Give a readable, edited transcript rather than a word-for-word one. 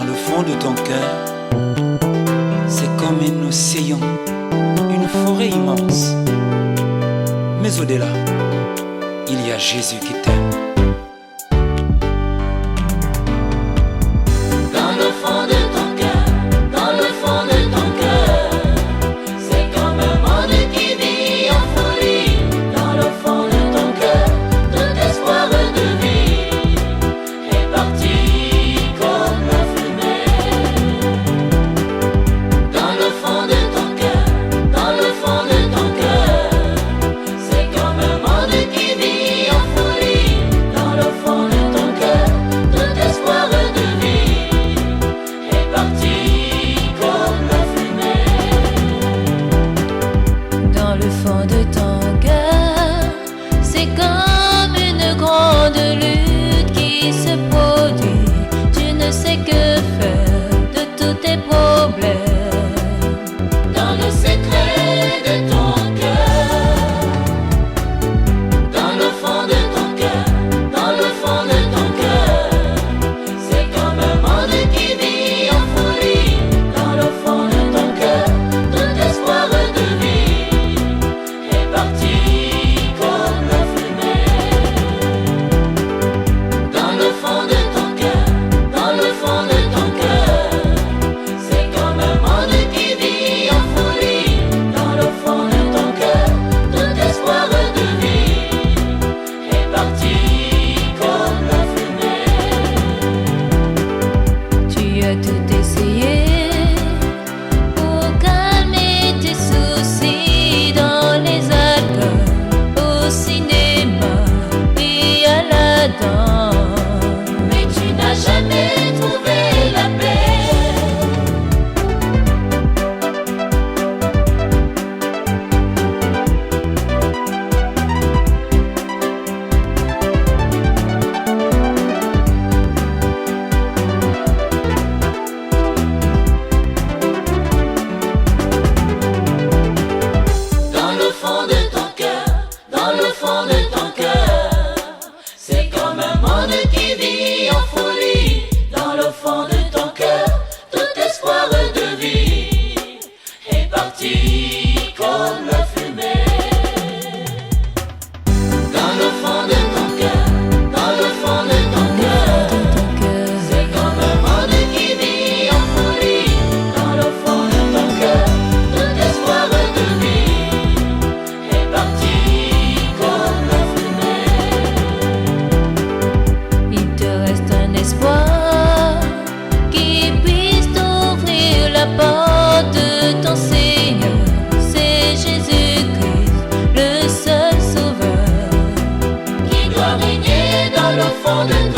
le fond de ton cœur, c'est comme un océan, une forêt immense. Mais au-delà, il y a Jésus qui t'aime. Le fond de ton cœur, c'est comme une grande lutte qui se produit. Tu ne sais que faire de tous tes problèmes. Dans le secret de ton cœur, dans le fond de ton cœur, dans le fond de ton cœur, c'est comme un monde qui vit en folie. Dans le fond de ton cœur, tout espoir de vie tout essayer pour calmer tes soucis dans les alcools, au cinéma et à la danse. Mais tu n'as jamais trouvé la paix. Comme la fumée. Dans le fond de ton cœur, dans le fond de ton cœur, c'est comme un monde qui vit en folie. Dans le fond de ton cœur, tout espoir de vie est parti comme la fumée. Il te reste un espoir qui puisse t'ouvrir la porte de ton Seigneur. Jésus-Christ, le seul sauveur, qui doit régner dans le fond de